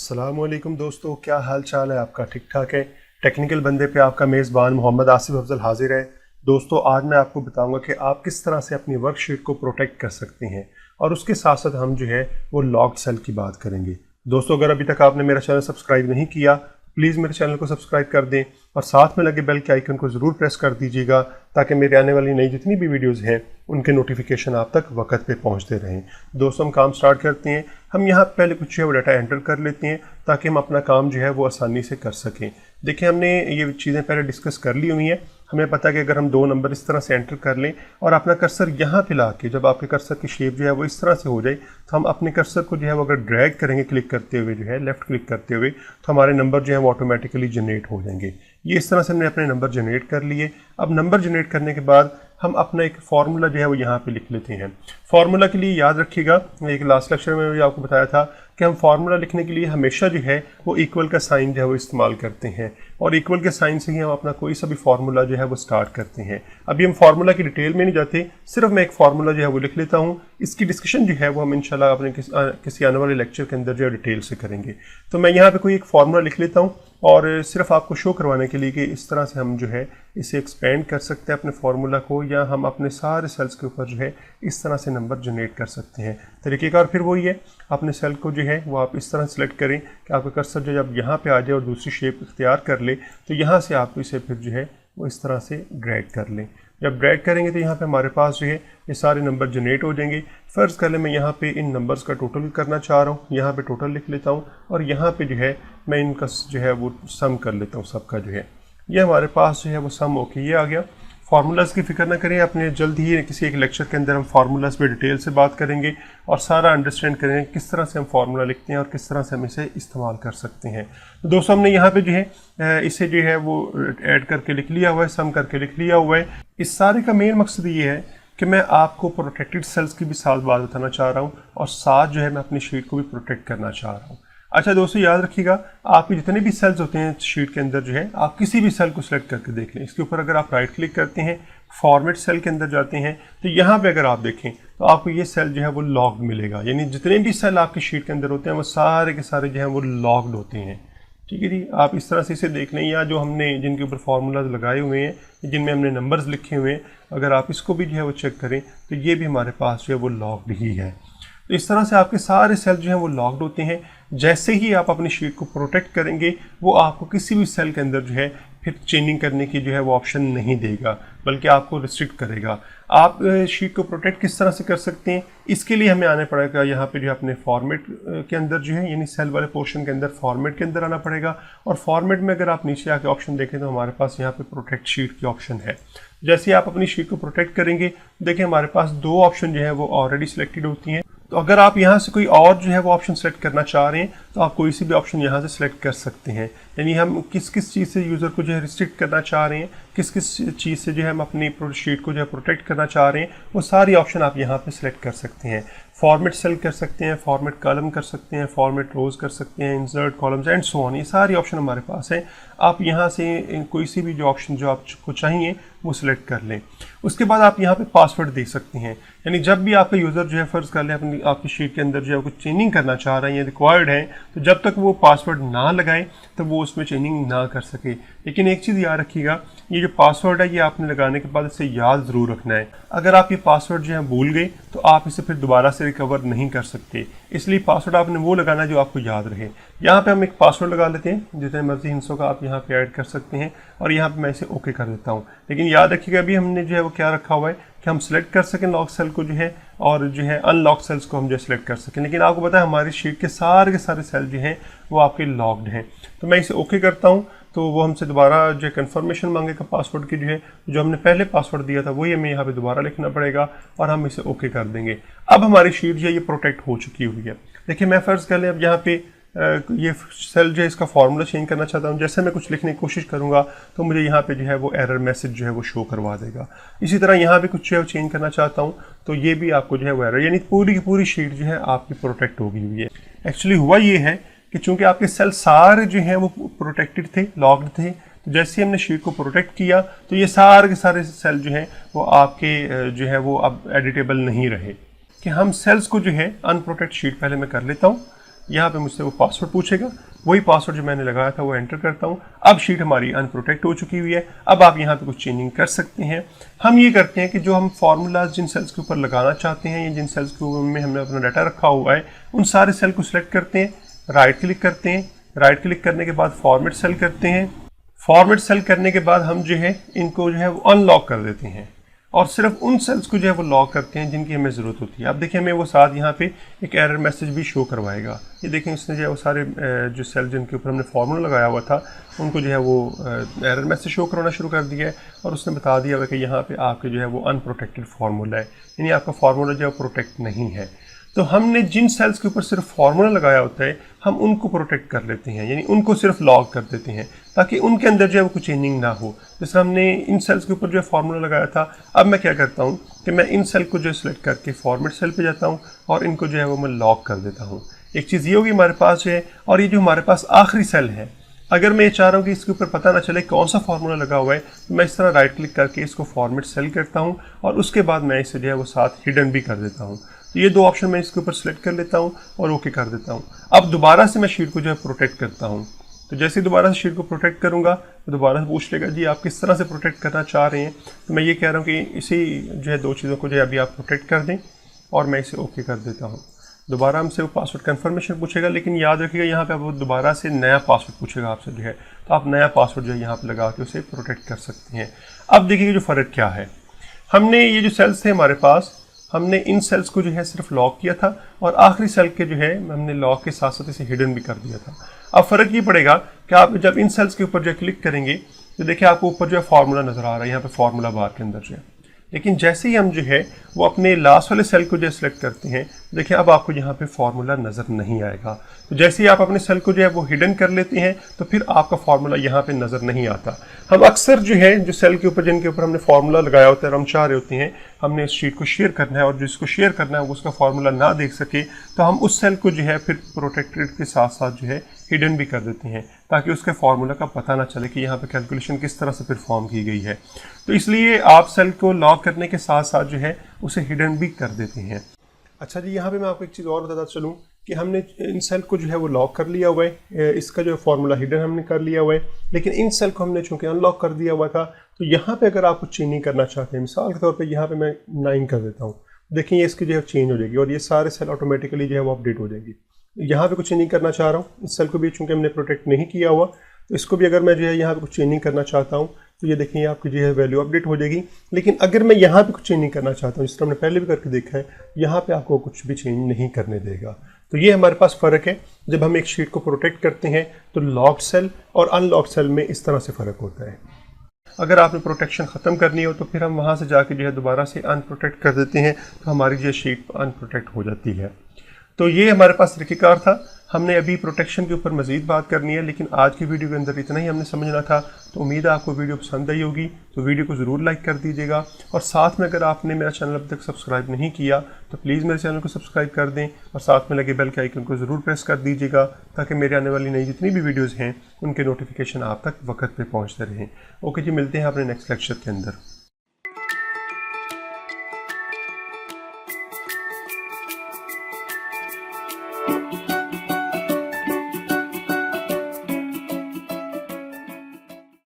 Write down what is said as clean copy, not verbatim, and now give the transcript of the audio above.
अस्सलामुअलैकुम दोस्तों, क्या हाल चाल है आपका? ठीक ठाक है। टेक्निकल बंदे पे आपका मेज़बान मोहम्मद आसिफ अफजल हाजिर है। दोस्तों, आज मैं आपको बताऊंगा कि आप किस तरह से अपनी वर्कशीट को प्रोटेक्ट कर सकते हैं और उसके साथ साथ हम जो है वो लॉक्ड सेल की बात करेंगे। दोस्तों, अगर अभी तक आपने मेरा चैनल सब्सक्राइब नहीं किया, प्लीज़ मेरे चैनल को सब्सक्राइब कर दें और साथ में लगे बेल के आइकन को ज़रूर प्रेस कर दीजिएगा ताकि मेरे आने वाली नई जितनी भी वीडियोज़ हैं उनके नोटिफिकेशन आप तक वक्त पे पहुंचते रहें। दोस्तों, हम काम स्टार्ट करते हैं। हम यहाँ पहले कुछ जो है वो डाटा एंटर कर लेते हैं ताकि हम अपना काम जो है वो आसानी से कर सकें। देखिए, हमने ये चीज़ें पहले डिस्कस कर ली हुई हैं। हमें पता है कि अगर हम 2 नंबर इस तरह से एंटर कर लें और अपना कर्सर यहाँ पे ला के, जब आपके कर्सर की शेप जो है वो इस तरह से हो जाए, तो हम अपने कर्सर को जो है वो अगर ड्रैग करेंगे क्लिक करते हुए, जो है लेफ़्ट क्लिक करते हुए, तो हमारे नंबर जो है वो ऑटोमेटिकली जनरेट हो जाएंगे। ये इस तरह से हमने अपने नंबर जनरेट कर लिए। अब नंबर जनरेट करने के बाद हम अपना एक फार्मूला जो है वो यहाँ पे लिख लेते हैं। फार्मूला के लिए याद रखिएगा, एक लास्ट लेक्चर में भी आपको बताया था कि हम फार्मूला लिखने के लिए हमेशा जो है वो इक्वल का साइन जो है वो इस्तेमाल करते हैं और इक्वल के साइन से ही हम अपना कोई सा भी फार्मूला जो है वो स्टार्ट करते हैं। अभी हम फार्मूला की डिटेल में नहीं जाते, सिर्फ मैं एक फार्मूला जो है वो लिख लेता हूँ। इसकी डिस्कशन जो है वो हम इंशाल्लाह अपने किसी आने वाले लेक्चर के अंदर जो है डिटेल से करेंगे। तो मैं यहाँ पे कोई एक फार्मूला लिख लेता हूँ और सिर्फ आपको शो करवाने के लिए कि इस तरह से हम जो है इसे एक्सपेंड कर सकते हैं अपने फार्मूला को, या हम अपने सारे सेल्स के ऊपर जो है इस तरह से नंबर जनरेट कर सकते हैं। तरीक़ेकार फिर वही है, अपने सेल को जो है वो आप इस तरह सेलेक्ट करें कि आपका कर्सर जो जब यहाँ पे आ जाए और दूसरी शेप इख्तियार कर ले, तो यहाँ से आप इसे फिर जो है वो इस तरह से ड्रैग कर लें। जब ड्रैग करेंगे तो यहाँ पे हमारे पास जो है ये सारे नंबर जनरेट हो जाएंगे। फ़र्ज़ कर लें मैं यहाँ पे इन नंबर्स का टोटल करना चाह रहा हूँ, यहाँ पे टोटल लिख लेता हूँ और यहाँ पे जो है मैं इनका जो है वो सम कर लेता हूँ सबका। जो है ये हमारे पास जो है वो सम होके ये आ गया। फार्मूलाज़ की फ़िक्र ना करें, अपने जल्द ही किसी एक लेक्चर के अंदर हम फार्मूलाज़ पे डिटेल से बात करेंगे और सारा अंडरस्टैंड करेंगे किस तरह से हम फार्मूला लिखते हैं और किस तरह से हम इसे इस्तेमाल कर सकते हैं। तो दोस्तों, हमने यहाँ पे जो है इसे जो है वो ऐड करके लिख लिया हुआ है, सम करके लिख लिया हुआ है। इस सारे का मेन मकसद ये है कि मैं आपको प्रोटेक्टेड सेल्स की भी साथ बात बताना चाह रहा हूँ और साथ जो है मैं अपनी शीट को भी प्रोटेक्ट करना चाह रहा हूँ। अच्छा दोस्तों, याद रखिएगा, आपके जितने भी सेल्स होते हैं शीट के अंदर जो है आप किसी भी सेल को सिलेक्ट करके देख लें। इसके ऊपर अगर आप राइट क्लिक करते हैं, फॉर्मेट सेल के अंदर जाते हैं, तो यहाँ पे अगर आप देखें तो आपको ये सेल जो है वो लॉक्ड मिलेगा। यानी जितने भी सेल आपकी शीट के अंदर होते हैं वो सारे के सारे जो है वो लॉक्ड होते हैं। ठीक है जी, आप इस तरह से इसे देख लें, या जो हमने जिनके ऊपर फार्मूलाज लगाए हुए हैं, जिनमें हमने नंबर्स लिखे हुए हैं, अगर आप इसको भी जो है वो चेक करें तो ये भी हमारे पास जो है वो लॉक्ड ही है। तो इस तरह से आपके सारे सेल जो हैं वो लॉक्ड होते हैं। जैसे ही आप अपनी शीट को प्रोटेक्ट करेंगे, वो आपको किसी भी सेल के अंदर जो है फिर चेंजिंग करने की जो है वो ऑप्शन नहीं देगा, बल्कि आपको रिस्ट्रिक्ट करेगा। आप शीट को प्रोटेक्ट किस तरह से कर सकते हैं, इसके लिए हमें आना पड़ेगा यहाँ पे जो है अपने फॉर्मेट के अंदर जो है, यानी सेल वाले पोर्शन के अंदर फॉर्मेट के अंदर आना पड़ेगा। और फॉर्मेट में अगर आप नीचे आके ऑप्शन देखें तो हमारे पास यहाँ पे प्रोटेक्ट शीट की ऑप्शन है। जैसे आप अपनी शीट को प्रोटेक्ट करेंगे, देखिए हमारे पास 2 ऑप्शन जो है वो ऑलरेडी सिलेक्टेड होती हैं। तो अगर आप यहाँ से कोई और जो है वो ऑप्शन सेलेक्ट करना चाह रहे हैं तो आप कोई सी भी ऑप्शन यहाँ से सिलेक्ट कर सकते हैं। यानी हम किस किस चीज़ से यूज़र को जो है रिस्ट्रिक्ट करना चाह रहे हैं, किस किस चीज़ से जो है हम अपनी शीट को जो है प्रोटेक्ट करना चाह रहे हैं, वो सारी ऑप्शन आप यहाँ पे सिलेक्ट कर सकते हैं। फॉर्मेट सेल कर सकते हैं, फॉर्मेट कॉलम कर सकते हैं, फॉर्मेट रोज कर सकते हैं, insert columns and so on. ये सारी ऑप्शन हमारे पास हैं। आप यहाँ से कोई सी भी जो ऑप्शन जो आपको चाहिए वो सिलेक्ट कर लें। उसके बाद आप यहाँ पे पासवर्ड दे सकते हैं। यानी जब भी आपका यूज़र जो है फ़र्ज़ कर लें अपनी आपकी शीट के अंदर जो है कुछ चेंजिंग करना चाह रहे हैं, रिक्वायर्ड है, तो जब तक वो पासवर्ड ना लगाए तो वो उसमें चेंजिंग ना कर सके। लेकिन एक चीज़ याद रखिएगा, ये जो पासवर्ड है ये आपने लगाने के बाद इसे याद ज़रूर रखना है। अगर आप ये पासवर्ड जो है भूल गए तो आप इसे फिर दोबारा से रिकवर नहीं कर सकते। इसलिए पासवर्ड आपने वो लगाना है जो आपको याद रहे। यहाँ पे हम एक पासवर्ड लगा लेते हैं, जितने मर्जी हिस्सों का आप यहाँ पे ऐड कर सकते हैं और यहाँ पे मैं इसे ओके कर देता हूँ। लेकिन याद रखिएगा, अभी हमने जो है वो क्या रखा हुआ है कि हम सिलेक्ट कर सकें लॉक सेल को जो है, और जो है अनलॉक सेल्स को हम जो सिलेक्ट कर सकें। लेकिन आपको पता है हमारी शीट के सारे सेल जो हैं वो आपके लॉक्ड हैं। तो मैं इसे ओके करता हूँ तो वो हमसे दोबारा जो है कन्फर्मेशन मांगेगा पासवर्ड की, जो है जो हमने पहले पासवर्ड दिया था वही हमें यहाँ पे दोबारा लिखना पड़ेगा और हम इसे ओके कर देंगे। अब हमारी शीट जो है ये प्रोटेक्ट हो चुकी हुई है। देखिए, मैं फ़र्ज़ कर लें अब यहाँ पे ये सेल जो है इसका फार्मूला चेंज करना चाहता हूँ। जैसे मैं कुछ लिखने की कोशिश करूँगा तो मुझे यहाँ पे जो है वो एरर मैसेज जो है वो शो करवा देगा। इसी तरह यहाँ पे कुछ जो है चेंज करना चाहता हूँ तो ये भी आपको जो है वो एरर, यानी पूरी की पूरी शीट जो है आपकी प्रोटेक्ट हो गई हुई है। एक्चुअली हुआ ये है कि चूँकि आपके सेल सारे जो हैं वो प्रोटेक्टेड थे, लॉक्ड थे, तो जैसे हमने शीट को प्रोटेक्ट किया तो ये सारे के सारे सेल जो हैं वो आपके जो है वो अब एडिटेबल नहीं रहे। कि हम सेल्स को जो है अनप्रोटेक्ट शीट पहले मैं कर लेता हूँ। यहाँ पे मुझसे वो पासवर्ड पूछेगा, वही पासवर्ड जो मैंने लगाया था वो एंटर करता हूँ। अब शीट हमारी अनप्रोटेक्ट हो चुकी हुई है। अब आप यहाँ पे कुछ चेंजिंग कर सकते हैं। हम ये करते हैं कि जो हम फार्मूलाज जिन सेल्स के ऊपर लगाना चाहते हैं या जिन सेल्स के ऊपर में हमने अपना डाटा रखा हुआ है, उन सारे सेल को सिलेक्ट करते हैं, राइट क्लिक करते हैं। राइट क्लिक करने के बाद फॉर्मेट सेल करते हैं। फॉर्मेट सेल करने के बाद हम जो है इनको जो है वो अनलॉक कर देते हैं और सिर्फ उन सेल्स को जो है वो लॉक करते हैं जिनकी हमें ज़रूरत होती है। अब देखिए हमें वो साथ यहाँ पे एक एरर मैसेज भी शो करवाएगा। ये देखें इसने जो है वो सारे जो सेल जिनके ऊपर हमने फार्मूला लगाया हुआ था उनको जो है वो एरर मैसेज शो करवाना शुरू कर दिया है और उसने बता दिया हुआ कि यहाँ पे आपके जो है वो अनप्रोटेक्टेड फार्मूला है, यानी आपका फार्मूला जो है प्रोटेक्ट नहीं है। तो हमने जिन सेल्स के ऊपर सिर्फ फार्मूला लगाया होता है हम उनको प्रोटेक्ट कर लेते हैं, यानी उनको सिर्फ लॉक कर देते हैं ताकि उनके अंदर जो है वो कुछ चेंजिंग ना हो। जैसे हमने इन सेल्स के ऊपर जो है फार्मूला लगाया था, अब मैं क्या करता हूँ कि मैं इन सेल को जो है सिलेक्ट करके फॉर्मेट सेल पे जाता हूँ और इनको जो है वो मैं लॉक कर देता हूँ। एक चीज़ ये होगी हमारे पास जो है, और ये जो हमारे पास आखिरी सेल है, अगर मैं ये चाह रहा हूँ कि इसके ऊपर पता ना चले कौन सा फार्मूला लगा हुआ है, तो मैं इस तरह राइट क्लिक करके इसको फॉर्मेट सेल करता हूँ और उसके बाद मैं इसे जो है वो साथ हिडन भी कर देता हूँ। तो ये दो ऑप्शन मैं इसके ऊपर सेलेक्ट कर लेता हूँ और ओके कर देता हूँ। अब दोबारा से मैं शीट को जो है प्रोटेक्ट करता हूँ। तो जैसे ही दोबारा से शीट को प्रोटेक्ट करूँगा तो दोबारा से पूछ लेगा जी आप किस तरह से प्रोटेक्ट करना चाह रहे हैं। तो मैं ये कह रहा हूँ कि इसी जो है दो चीज़ों को जो है अभी आप प्रोटेक्ट कर दें और मैं इसे ओके कर देता हूँ। दोबारा हमसे वो पासवर्ड कन्फर्मेशन पूछेगा, लेकिन याद रखिएगा यहाँ पे आप दोबारा से नया पासवर्ड पूछेगा आपसे जो है, तो आप नया पासवर्ड जो है यहाँ पे लगा के उसे प्रोटेक्ट कर सकते हैं। अब देखिए जो फ़र्क क्या है, हमने ये जो सेल्स थे हमारे पास, हमने इन सेल्स को जो है सिर्फ लॉक किया था और आखिरी सेल के जो है हमने लॉक के साथ साथ इसे हिडन भी कर दिया था। अब फ़र्क ये पड़ेगा कि आप जब इन सेल्स के ऊपर जो क्लिक करेंगे तो देखिए आपको ऊपर जो है फार्मूला नज़र आ रहा है यहाँ पे फार्मूला बार के अंदर जो है, लेकिन जैसे ही हम जो है वो अपने लास्ट वाले सेल को जो सिलेक्ट करते हैं, देखिए अब आपको यहाँ पे फार्मूला नज़र नहीं आएगा। तो जैसे ही आप अपने सेल को जो है वो हिडन कर लेते हैं तो फिर आपका फार्मूला यहाँ पे नज़र नहीं आता। हम अक्सर जो है जो सेल के ऊपर जिनके ऊपर हमने फार्मूला लगाया होता है और हम चाह रहे होते हैं हमने इस शीट को शेयर करना है और जिसको शेयर करना है वो उसका फार्मूला ना देख सके, तो हम उस सेल को जो है फिर प्रोटेक्टेड के साथ साथ जो है हिडन भी कर देते हैं ताकि उसके फार्मूला का पता ना चले कि यहाँ पे कैलकुलेशन किस तरह से परफॉर्म की गई है। तो इसलिए आप सेल को लॉक करने के साथ साथ जो है उसे हिडन भी कर देते हैं। अच्छा जी, यहाँ पे मैं आपको एक चीज़ और बताता चलूँ कि हमने इन सेल को जो है वो लॉक कर लिया हुआ है, इसका जो फार्मूला हिडन हमने कर लिया हुआ है, लेकिन इन सेल को हमने चूँकि अनलॉक कर दिया हुआ था तो यहाँ पे अगर आप कुछ चेंजिंग करना चाहते हैं, मिसाल के तौर पे यहाँ पे मैं 9 कर देता हूँ, देखिए ये इसकी जो है चेंज हो जाएगी और ये सारे सेल ऑटोमेटिकली जो है वो अपडेट हो जाएगी। यहाँ पे कुछ चेंजिंग करना चाह रहा हूँ, इस सेल को भी चूँकि हमने प्रोटेक्ट नहीं किया हुआ तो इसको भी अगर मैं जो है यहाँ पे कुछ चेंजिंग करना चाहता हूँ तो ये देखिए आपकी जो है वैल्यू अपडेट हो जाएगी। लेकिन अगर मैं यहाँ पे कुछ चेंजिंग करना चाहता हूँ, जिस तरह हमने पहले भी करके देखा है, यहाँ पे आपको कुछ भी चेंज नहीं करने देगा। तो ये हमारे पास फ़र्क है, जब हम एक शीट को प्रोटेक्ट करते हैं तो लॉक्ड सेल और अनलॉक्ड सेल में इस तरह से फ़र्क होता है। अगर आपने प्रोटेक्शन ख़त्म करनी हो तो फिर हम वहाँ से जाके जो है दोबारा से अनप्रोटेक्ट कर देते हैं, तो हमारी जो शीट अनप्रोटेक्ट हो जाती है। तो ये हमारे पास तरीक़ेकार था। हमने अभी प्रोटेक्शन के ऊपर मज़ीद बात करनी है, लेकिन आज की वीडियो के अंदर इतना ही हमने समझना था। तो उम्मीद है आपको वीडियो पसंद आई होगी, तो वीडियो को ज़रूर लाइक कर दीजिएगा और साथ में अगर आपने मेरा चैनल अब तक सब्सक्राइब नहीं किया तो प्लीज़ मेरे चैनल को सब्सक्राइब कर दें और साथ में लगे बेल के आइकन को ज़रूर प्रेस कर दीजिएगा ताकि मेरे आने वाली नई जितनी भी वीडियोज़ हैं उनके नोटिफिकेशन आप तक वक्त पर पहुँचते रहें। ओके जी, मिलते हैं अपने नेक्स्ट लेक्चर के अंदर।